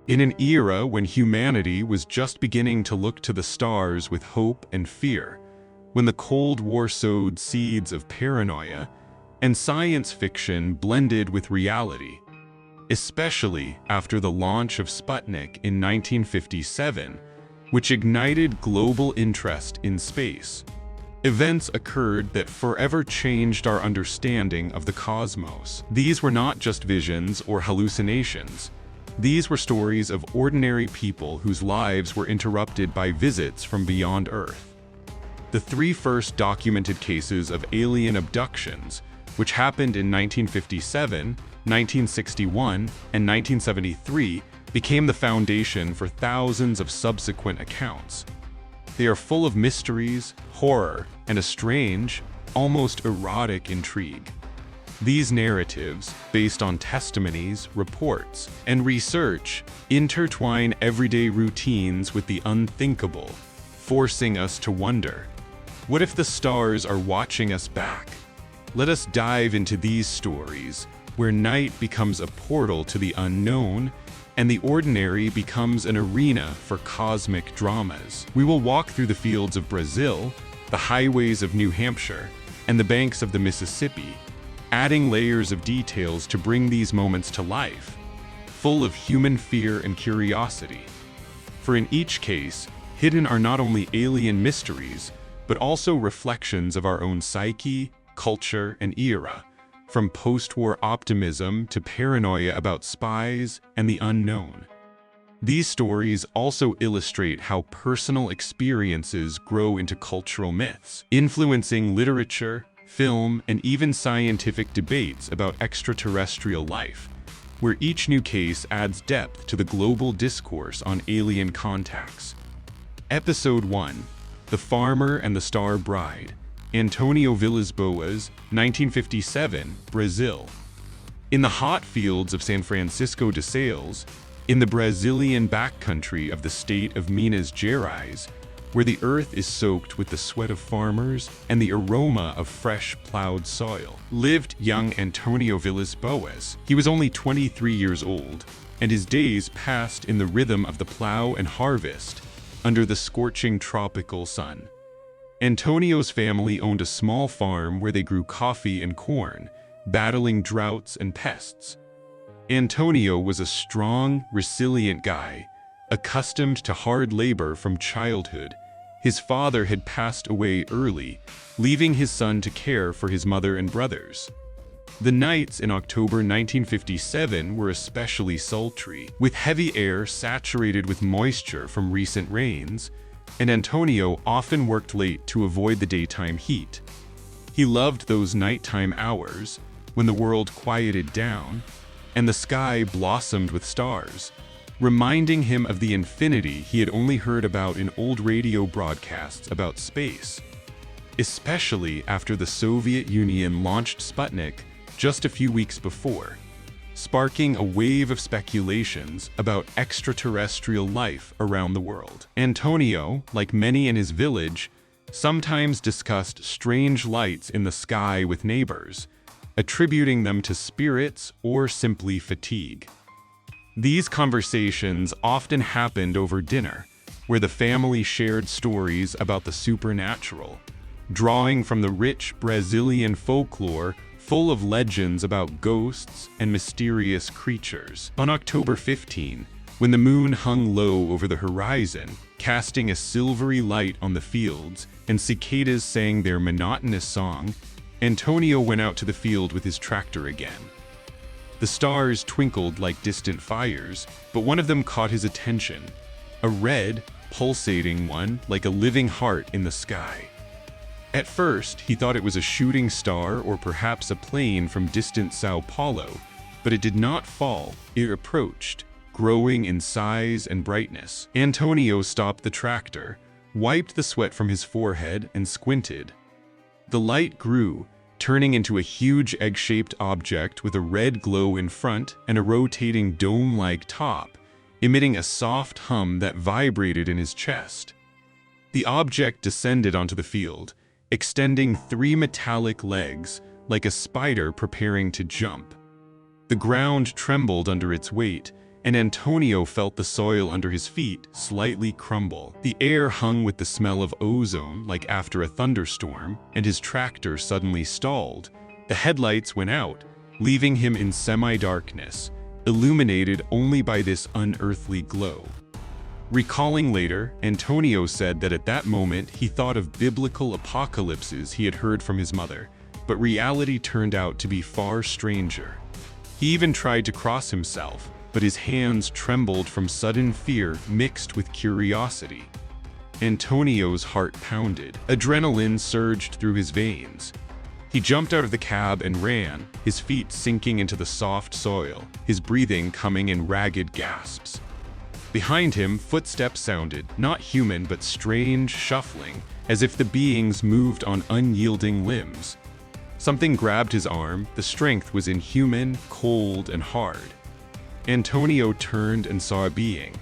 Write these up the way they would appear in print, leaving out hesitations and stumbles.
In an era when humanity was just beginning to look to the stars with hope and fear, when the Cold War sowed seeds of paranoia and science fiction blended with reality, especially after the launch of Sputnik in 1957, which ignited global interest in space. Events occurred that forever changed our understanding of the cosmos. These were not just visions or hallucinations. These were stories of ordinary people whose lives were interrupted by visits from beyond Earth. The three first documented cases of alien abductions, which happened in 1957, 1961, and 1973, became the foundation for thousands of subsequent accounts. They are full of mysteries, horror, and a strange, almost erotic intrigue. These narratives, based on testimonies, reports, and research, intertwine everyday routines with the unthinkable, forcing us to wonder, what if the stars are watching us back? Let us dive into these stories, where night becomes a portal to the unknown, and the ordinary becomes an arena for cosmic dramas. We will walk through the fields of Brazil, the highways of New Hampshire, and the banks of the Mississippi, adding layers of details to bring these moments to life, full of human fear and curiosity. For in each case, hidden are not only alien mysteries, but also reflections of our own psyche, culture, and era, from post-war optimism to paranoia about spies and the unknown. These stories also illustrate how personal experiences grow into cultural myths, influencing literature, film, and even scientific debates about extraterrestrial life, where each new case adds depth to the global discourse on alien contacts. Episode 1: The Farmer and the Star Bride, Antonio Villas-Boas, 1957, Brazil. In the hot fields of San Francisco de Sales, in the Brazilian backcountry of the state of Minas Gerais, where the earth is soaked with the sweat of farmers and the aroma of fresh plowed soil, lived young Antonio Villas-Boas. He was only 23 years old, and his days passed in the rhythm of the plow and harvest, under the scorching tropical sun. Antonio's family owned a small farm where they grew coffee and corn, battling droughts and pests. Antonio was a strong, resilient guy, accustomed to hard labor from childhood. His father had passed away early, leaving his son to care for his mother and brothers. The nights in October 1957 were especially sultry, with heavy air saturated with moisture from recent rains, and Antonio often worked late to avoid the daytime heat. He loved those nighttime hours, when the world quieted down, and the sky blossomed with stars, reminding him of the infinity he had only heard about in old radio broadcasts about space, especially after the Soviet Union launched Sputnik just a few weeks before, sparking a wave of speculations about extraterrestrial life around the world. Antonio, like many in his village, sometimes discussed strange lights in the sky with neighbors, attributing them to spirits or simply fatigue. These conversations often happened over dinner, where the family shared stories about the supernatural, drawing from the rich Brazilian folklore full of legends about ghosts and mysterious creatures. On October 15, when the moon hung low over the horizon, casting a silvery light on the fields, and cicadas sang their monotonous song, Antonio went out to the field with his tractor again. The stars twinkled like distant fires, but one of them caught his attention, a red, pulsating one like a living heart in the sky. At first, he thought it was a shooting star or perhaps a plane from distant Sao Paulo, but it did not fall. It approached, growing in size and brightness. Antonio stopped the tractor, wiped the sweat from his forehead, and squinted. The light grew, turning into a huge egg-shaped object with a red glow in front and a rotating dome-like top, emitting a soft hum that vibrated in his chest. The object descended onto the field, extending 3 metallic legs like a spider preparing to jump. The ground trembled under its weight, and Antonio felt the soil under his feet slightly crumble. The air hung with the smell of ozone like after a thunderstorm, and his tractor suddenly stalled. The headlights went out, leaving him in semi-darkness, illuminated only by this unearthly glow. Recalling later, Antonio said that at that moment he thought of biblical apocalypses he had heard from his mother, but reality turned out to be far stranger. He even tried to cross himself, but his hands trembled from sudden fear mixed with curiosity. Antonio's heart pounded. Adrenaline surged through his veins. He jumped out of the cab and ran, his feet sinking into the soft soil, his breathing coming in ragged gasps. Behind him, footsteps sounded, not human but strange, shuffling, as if the beings moved on unyielding limbs. Something grabbed his arm. The strength was inhuman, cold, and hard. Antonio turned and saw a being,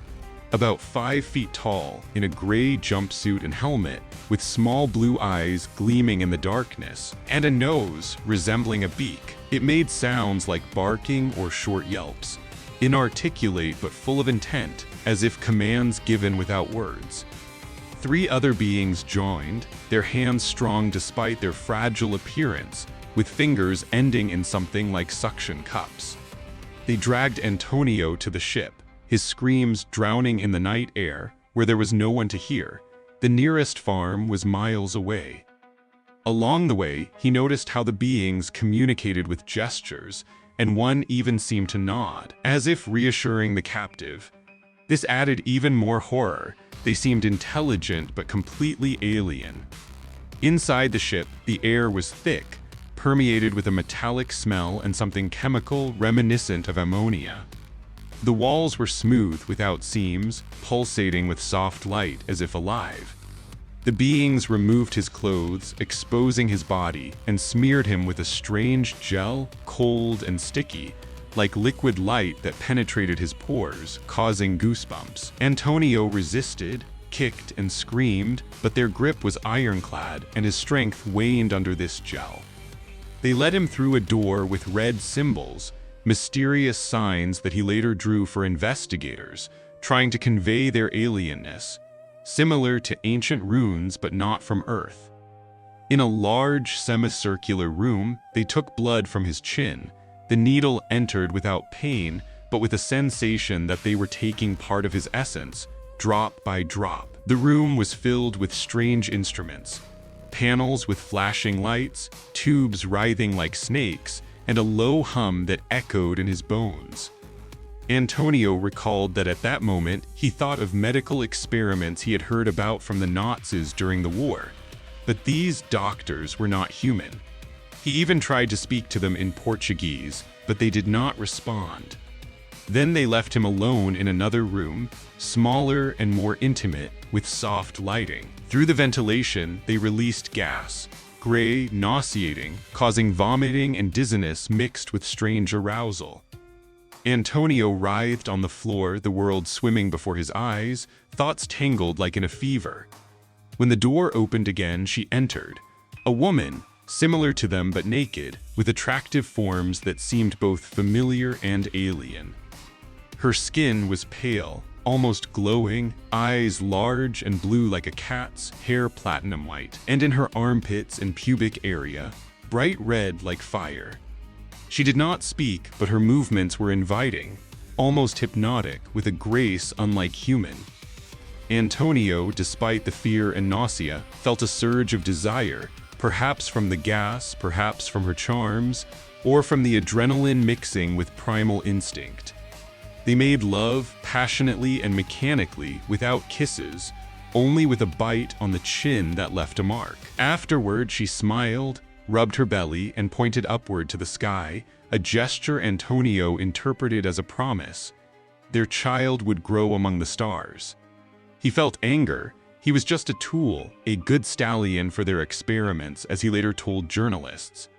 about 5 feet tall, in a gray jumpsuit and helmet, with small blue eyes gleaming in the darkness, and a nose resembling a beak. It made sounds like barking or short yelps, inarticulate but full of intent, as if commands given without words. 3 other beings joined, their hands strong despite their fragile appearance, with fingers ending in something like suction cups. They dragged Antonio to the ship, his screams drowning in the night air, where there was no one to hear. The nearest farm was miles away. Along the way, he noticed how the beings communicated with gestures, and one even seemed to nod, as if reassuring the captive. This added even more horror. They seemed intelligent but completely alien. Inside the ship, the air was thick, permeated with a metallic smell and something chemical reminiscent of ammonia. The walls were smooth without seams, pulsating with soft light as if alive. The beings removed his clothes, exposing his body, and smeared him with a strange gel, cold and sticky, like liquid light that penetrated his pores, causing goosebumps. Antonio resisted, kicked, and screamed, but their grip was ironclad, and his strength waned under this gel. They led him through a door with red symbols, mysterious signs that he later drew for investigators, trying to convey their alienness, similar to ancient runes but not from Earth. In a large semicircular room, they took blood from his chin. The needle entered without pain, but with a sensation that they were taking part of his essence, drop by drop. The room was filled with strange instruments, panels with flashing lights, tubes writhing like snakes, and a low hum that echoed in his bones. Antonio recalled that at that moment he thought of medical experiments he had heard about from the Nazis during the war, but these doctors were not human. He even tried to speak to them in Portuguese, but they did not respond. Then they left him alone in another room, smaller and more intimate, with soft lighting. Through the ventilation, they released gas, gray, nauseating, causing vomiting and dizziness mixed with strange arousal. Antonio writhed on the floor, the world swimming before his eyes, thoughts tangled like in a fever. When the door opened again, she entered. A woman, similar to them but naked, with attractive forms that seemed both familiar and alien. Her skin was pale, almost glowing, eyes large and blue like a cat's, hair platinum white, and in her armpits and pubic area, bright red like fire. She did not speak, but her movements were inviting, almost hypnotic, with a grace unlike human. Antonio, despite the fear and nausea, felt a surge of desire, perhaps from the gas, perhaps from her charms, or from the adrenaline mixing with primal instinct. They made love passionately and mechanically, without kisses, only with a bite on the chin that left a mark. Afterward, she smiled, rubbed her belly, and pointed upward to the sky, a gesture Antonio interpreted as a promise. Their child would grow among the stars. He felt anger. He was just a tool, a good stallion for their experiments, as he later told journalists.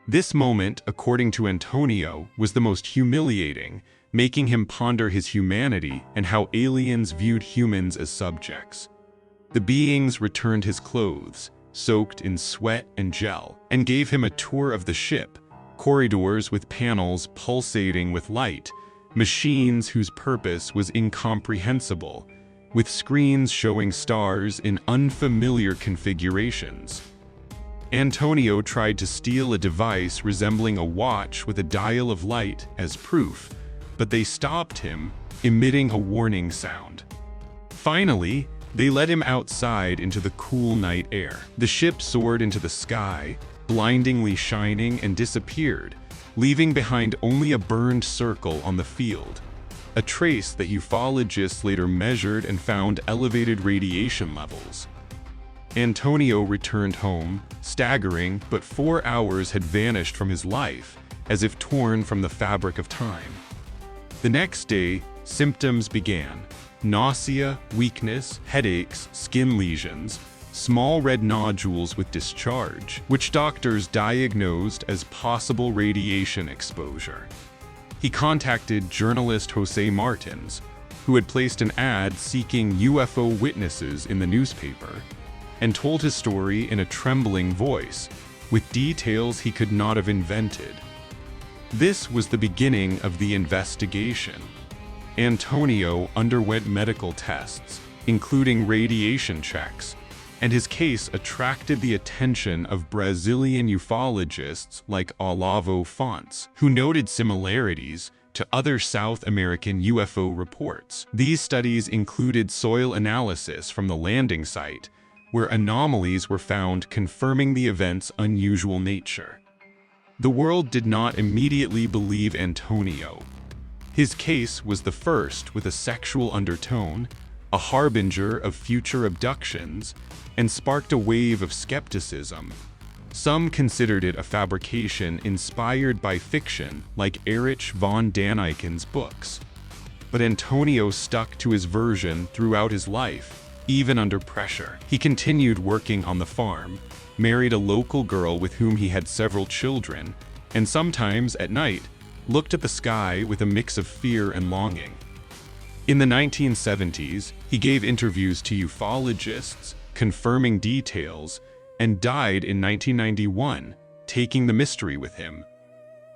This moment, according to Antonio, was the most humiliating, making him ponder his humanity and how aliens viewed humans as subjects. The beings returned his clothes, soaked in sweat and gel, and gave him a tour of the ship, corridors with panels pulsating with light, machines whose purpose was incomprehensible, with screens showing stars in unfamiliar configurations. Antonio tried to steal a device resembling a watch with a dial of light as proof, but they stopped him, emitting a warning sound. Finally, they let him outside into the cool night air. The ship soared into the sky, blindingly shining, and disappeared, leaving behind only a burned circle on the field, a trace that ufologists later measured and found elevated radiation levels. Antonio returned home, staggering, but 4 hours had vanished from his life, as if torn from the fabric of time. The next day, symptoms began: nausea, weakness, headaches, skin lesions, small red nodules with discharge, which doctors diagnosed as possible radiation exposure. He contacted journalist Jose Martins, who had placed an ad seeking UFO witnesses in the newspaper, and told his story in a trembling voice, with details he could not have invented. This was the beginning of the investigation. Antonio underwent medical tests, including radiation checks, and his case attracted the attention of Brazilian ufologists like Olavo Fontes, who noted similarities to other South American UFO reports. These studies included soil analysis from the landing site, where anomalies were found confirming the event's unusual nature. The world did not immediately believe Antonio. His case was the first with a sexual undertone, a harbinger of future abductions, and sparked a wave of skepticism. Some considered it a fabrication inspired by fiction like Erich von Daniken's books. But Antonio stuck to his version throughout his life, even under pressure. He continued working on the farm, married a local girl with whom he had several children, and sometimes at night looked at the sky with a mix of fear and longing. In the 1970s, he gave interviews to ufologists, confirming details, and died in 1991, taking the mystery with him.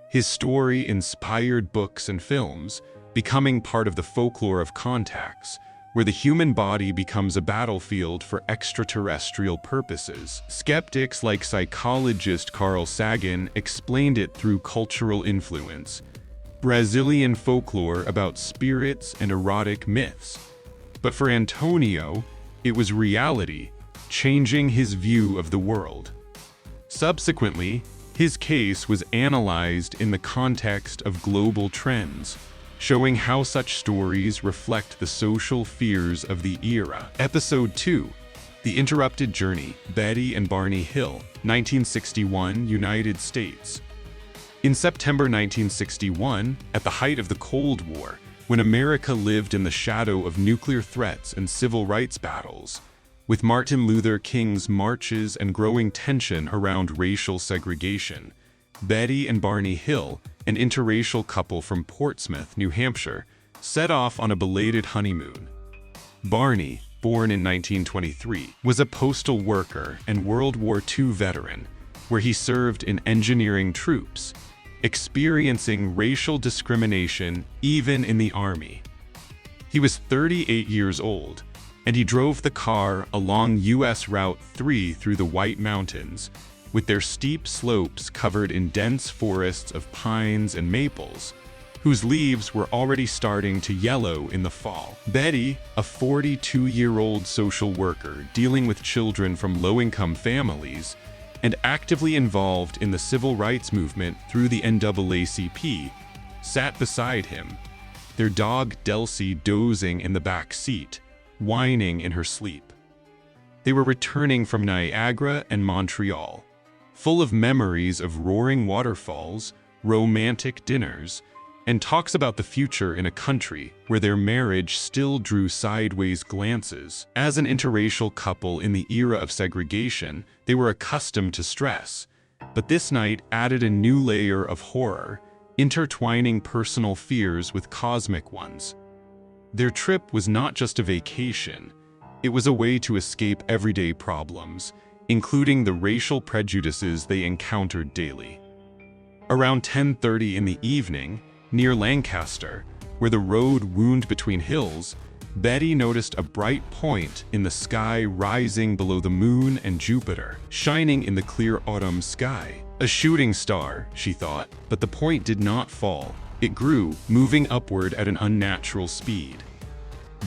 His story inspired books and films, becoming part of the folklore of contacts, where the human body becomes a battlefield for extraterrestrial purposes. Skeptics like psychologist Carl Sagan explained it through cultural influence, Brazilian folklore about spirits and erotic myths. But for Antonio, it was reality, changing his view of the world. Subsequently, his case was analyzed in the context of global trends, showing how such stories reflect the social fears of the era. Episode 2, The Interrupted Journey, Betty and Barney Hill, 1961, United States. In September 1961, at the height of the Cold War, when America lived in the shadow of nuclear threats and civil rights battles, with Martin Luther King's marches and growing tension around racial segregation, Betty and Barney Hill, an interracial couple from Portsmouth, New Hampshire, set off on a belated honeymoon. Barney, born in 1923, was a postal worker and World War II veteran, where he served in engineering troops, experiencing racial discrimination even in the Army. He was 38 years old, and he drove the car along U.S. Route 3 through the White Mountains, with their steep slopes covered in dense forests of pines and maples, whose leaves were already starting to yellow in the fall. Betty, a 42-year-old social worker dealing with children from low-income families and actively involved in the civil rights movement through the NAACP, sat beside him, their dog Delcy dozing in the back seat, whining in her sleep. They were returning from Niagara and Montreal, full of memories of roaring waterfalls, romantic dinners, and talks about the future in a country where their marriage still drew sideways glances. As an interracial couple in the era of segregation, they were accustomed to stress, but this night added a new layer of horror, intertwining personal fears with cosmic ones. Their trip was not just a vacation, it was a way to escape everyday problems, including the racial prejudices they encountered daily. Around 10:30 in the evening, near Lancaster, where the road wound between hills, Betty noticed a bright point in the sky rising below the moon and Jupiter, shining in the clear autumn sky. A shooting star, she thought, but the point did not fall. It grew, moving upward at an unnatural speed.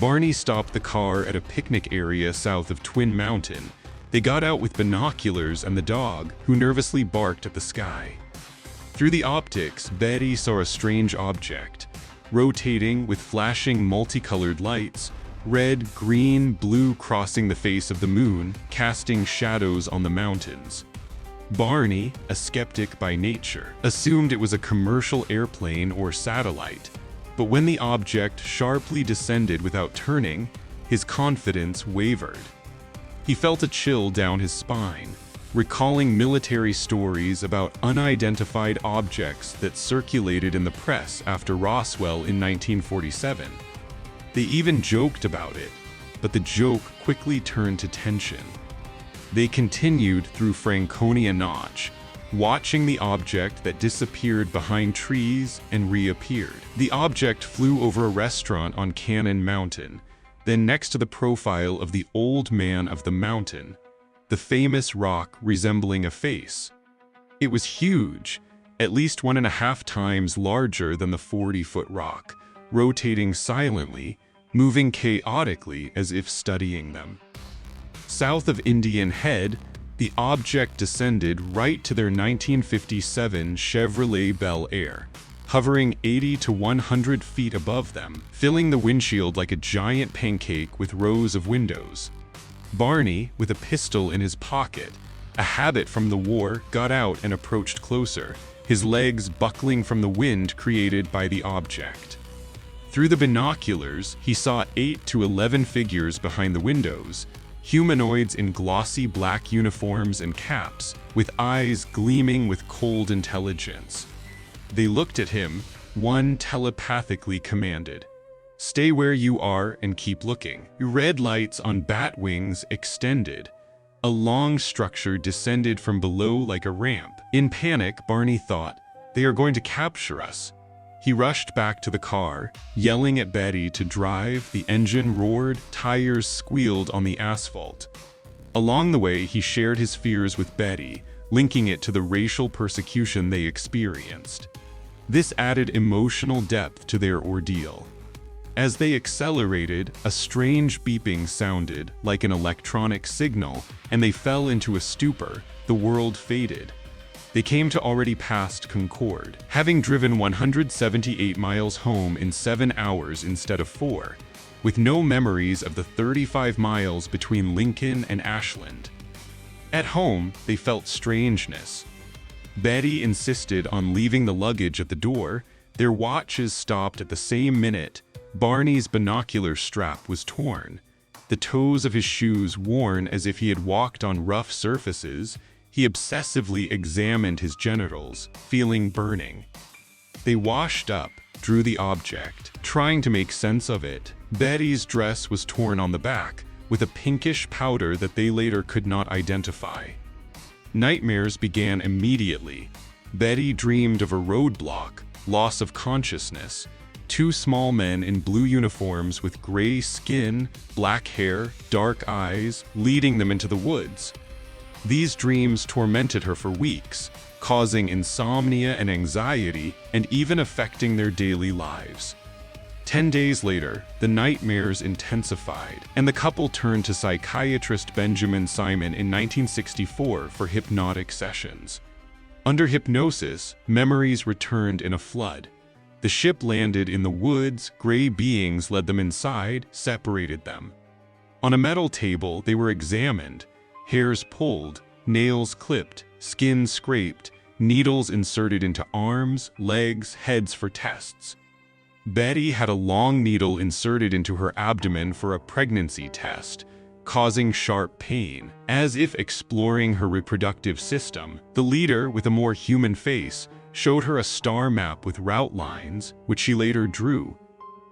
Barney stopped the car at a picnic area south of Twin Mountain. They got out with binoculars and the dog, who nervously barked at the sky. Through the optics, Betty saw a strange object, rotating with flashing multicolored lights, red, green, blue crossing the face of the moon, casting shadows on the mountains. Barney, a skeptic by nature, assumed it was a commercial airplane or satellite, but when the object sharply descended without turning, his confidence wavered. He felt a chill down his spine, recalling military stories about unidentified objects that circulated in the press after Roswell in 1947. They even joked about it, but the joke quickly turned to tension. They continued through Franconia Notch, watching the object that disappeared behind trees and reappeared. The object flew over a restaurant on Cannon Mountain, then next to the profile of the Old Man of the Mountain, the famous rock resembling a face. It was huge, at least 1.5 times larger than the 40-foot rock, rotating silently, moving chaotically as if studying them. South of Indian Head, the object descended right to their 1957 Chevrolet Bel Air, hovering 80 to 100 feet above them, filling the windshield like a giant pancake with rows of windows. Barney, with a pistol in his pocket, a habit from the war, got out and approached closer, his legs buckling from the wind created by the object. Through the binoculars, he saw 8 to 11 figures behind the windows, humanoids in glossy black uniforms and caps, with eyes gleaming with cold intelligence. They looked at him, one telepathically commanded, "Stay where you are and keep looking." Red lights on bat wings extended. A long structure descended from below like a ramp. In panic, Barney thought, "They are going to capture us." He rushed back to the car, yelling at Betty to drive. The engine roared, tires squealed on the asphalt. Along the way, he shared his fears with Betty, linking it to the racial persecution they experienced. This added emotional depth to their ordeal. As they accelerated, a strange beeping sounded like an electronic signal, and they fell into a stupor. The world faded. They came to already past Concord, having driven 178 miles home in 7 hours instead of 4, with no memories of the 35 miles between Lincoln and Ashland. At home, they felt strangeness. Betty insisted on leaving the luggage at the door. Their watches stopped at the same minute. Barney's binocular strap was torn, the toes of his shoes worn as if he had walked on rough surfaces. He obsessively examined his genitals, feeling burning. They washed up, drew the object, trying to make sense of it. Betty's dress was torn on the back, with a pinkish powder that they later could not identify. Nightmares began immediately. Betty dreamed of a roadblock, loss of consciousness, 2 small men in blue uniforms with gray skin, black hair, dark eyes, leading them into the woods. These dreams tormented her for weeks, causing insomnia and anxiety, and even affecting their daily lives. 10 days later, the nightmares intensified, and the couple turned to psychiatrist Benjamin Simon in 1964 for hypnotic sessions. Under hypnosis, memories returned in a flood. The ship landed in the woods, gray beings led them inside, separated them. On a metal table, they were examined, hairs pulled, nails clipped, skin scraped, needles inserted into arms, legs, heads for tests. Betty had a long needle inserted into her abdomen for a pregnancy test, causing sharp pain, as if exploring her reproductive system. The leader, with a more human face, showed her a star map with route lines, which she later drew.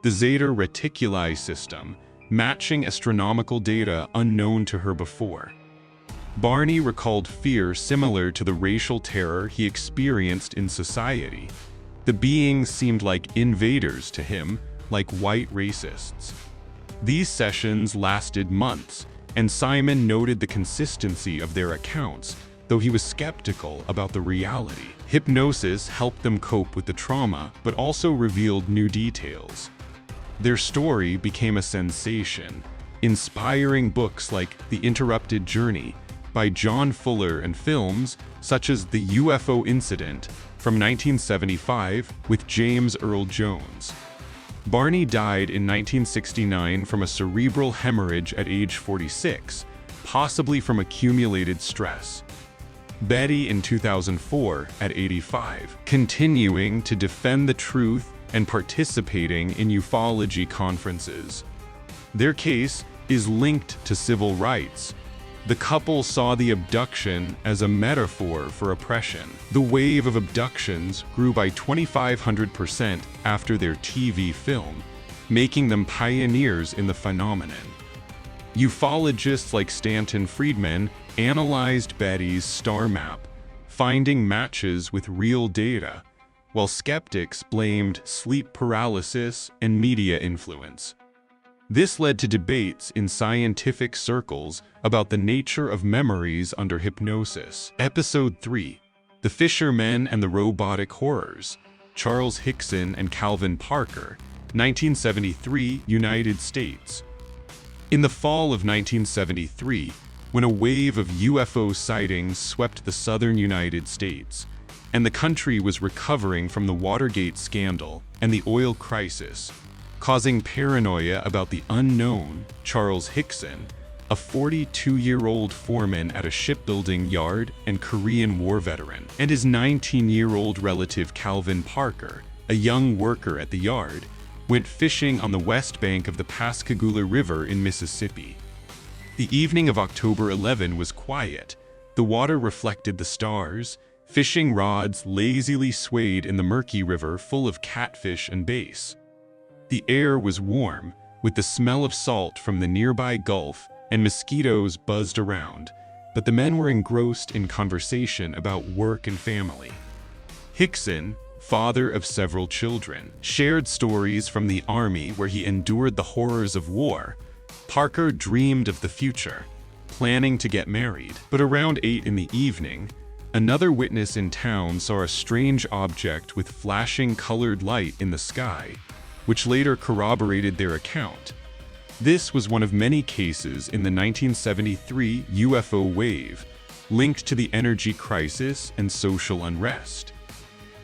The Zeta Reticuli system, matching astronomical data unknown to her before. Barney recalled fear similar to the racial terror he experienced in society. The beings seemed like invaders to him, like white racists. These sessions lasted months, and Simon noted the consistency of their accounts, though he was skeptical about the reality. Hypnosis helped them cope with the trauma, but also revealed new details. Their story became a sensation, inspiring books like The Interrupted Journey by John Fuller and films such as The UFO Incident from 1975 with James Earl Jones. Barney died in 1969 from a cerebral hemorrhage at age 46, possibly from accumulated stress. Betty in 2004 at 85, continuing to defend the truth and participating in ufology conferences. Their case is linked to civil rights. The couple saw the abduction as a metaphor for oppression. The wave of abductions grew by 2,500% after their TV film, making them pioneers in the phenomenon. Ufologists like Stanton Friedman analyzed Betty's star map, finding matches with real data, while skeptics blamed sleep paralysis and media influence. This led to debates in scientific circles about the nature of memories under hypnosis. Episode 3: The Fishermen and the Robotic Horrors, Charles Hickson and Calvin Parker, 1973, United States. In the fall of 1973, when a wave of UFO sightings swept the southern United States, and the country was recovering from the Watergate scandal and the oil crisis, causing paranoia about the unknown, Charles Hickson, a 42-year-old foreman at a shipbuilding yard and Korean War veteran, and his 19-year-old relative Calvin Parker, a young worker at the yard, went fishing on the west bank of the Pascagoula River in Mississippi. The evening of October 11 was quiet. The water reflected the stars. Fishing rods lazily swayed in the murky river full of catfish and bass. The air was warm, with the smell of salt from the nearby Gulf, and mosquitoes buzzed around, but the men were engrossed in conversation about work and family. Hickson, father of several children, shared stories from the army where he endured the horrors of war. Parker dreamed of the future, planning to get married. But around 8 in the evening, another witness in town saw a strange object with flashing colored light in the sky, which later corroborated their account. This was one of many cases in the 1973 UFO wave, linked to the energy crisis and social unrest.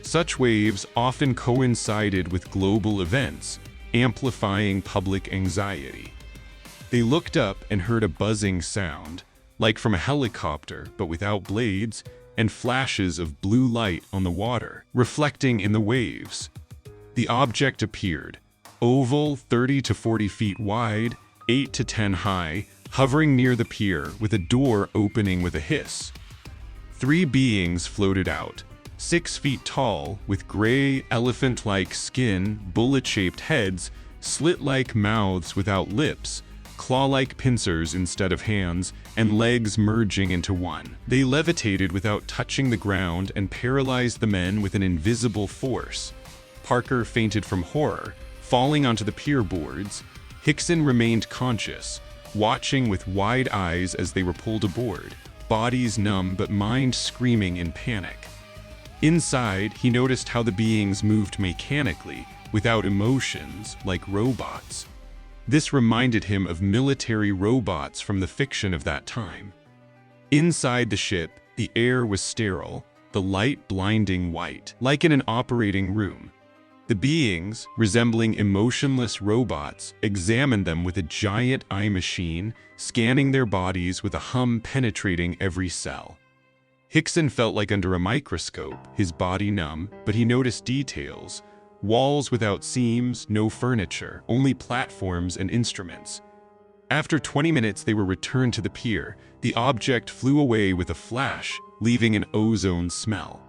Such waves often coincided with global events, amplifying public anxiety. They looked up and heard a buzzing sound, like from a helicopter but without blades, and flashes of blue light on the water, reflecting in the waves. The object appeared, oval, 30 to 40 feet wide, 8 to 10 high, hovering near the pier with a door opening with a hiss. 3 beings floated out, 6 feet tall, with gray, elephant-like skin, bullet-shaped heads, slit-like mouths without lips, claw-like pincers instead of hands, and legs merging into one. They levitated without touching the ground and paralyzed the men with an invisible force. Parker fainted from horror, falling onto the pier boards. Hickson remained conscious, watching with wide eyes as they were pulled aboard, bodies numb but mind screaming in panic. Inside, he noticed how the beings moved mechanically, without emotions, like robots. This reminded him of military robots from the fiction of that time. Inside the ship, the air was sterile, the light blinding white, like in an operating room. The beings, resembling emotionless robots, examined them with a giant eye machine, scanning their bodies with a hum penetrating every cell. Hickson felt like under a microscope, his body numb, but he noticed details. Walls without seams, no furniture, only platforms and instruments. After 20 minutes, they were returned to the pier. The object flew away with a flash, leaving an ozone smell.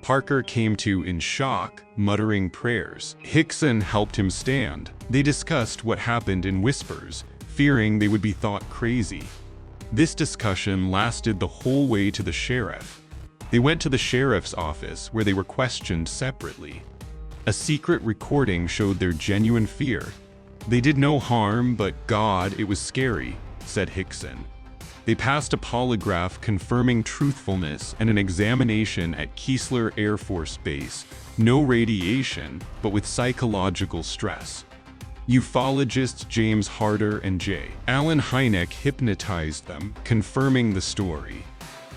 Parker came to in shock, muttering prayers. Hickson helped him stand. They discussed what happened in whispers, fearing they would be thought crazy. This discussion lasted the whole way to the sheriff. They went to the sheriff's office, where they were questioned separately. A secret recording showed their genuine fear. "They did no harm, but God, it was scary," said Hickson. They passed a polygraph confirming truthfulness and an examination at Keesler Air Force Base. No radiation, but with psychological stress. Ufologists James Harder and J. Allen Hynek hypnotized them, confirming the story.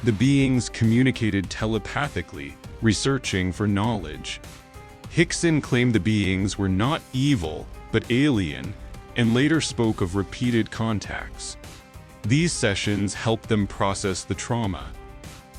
The beings communicated telepathically, researching for knowledge. Hickson claimed the beings were not evil, but alien, and later spoke of repeated contacts. These sessions helped them process the trauma.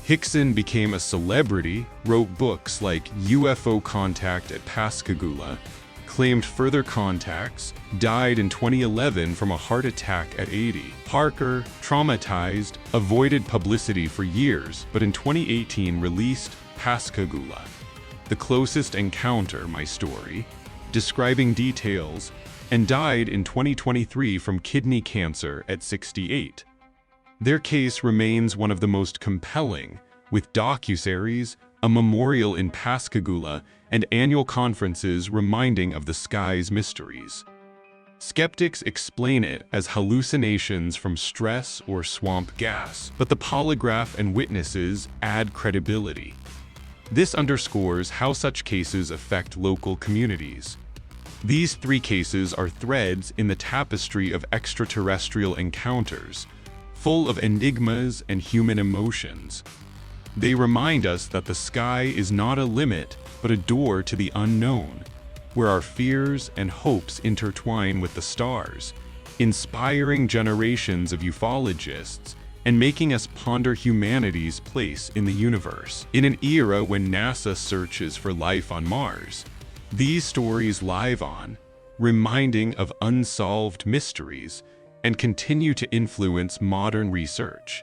Hickson became a celebrity, wrote books like UFO Contact at Pascagoula, claimed further contacts, died in 2011 from a heart attack at 80. Parker, traumatized, avoided publicity for years, but in 2018 released Pascagoula, The Closest Encounter, My Story, describing details, and died in 2023 from kidney cancer at 68. Their case remains one of the most compelling, with docuseries, a memorial in Pascagoula, and annual conferences reminding of the sky's mysteries. Skeptics explain it as hallucinations from stress or swamp gas, but the polygraph and witnesses add credibility. This underscores how such cases affect local communities. These three cases are threads in the tapestry of extraterrestrial encounters, full of enigmas and human emotions. They remind us that the sky is not a limit, but a door to the unknown, where our fears and hopes intertwine with the stars, inspiring generations of ufologists and making us ponder humanity's place in the universe. In an era when NASA searches for life on Mars, these stories live on, reminding of unsolved mysteries, and continue to influence modern research.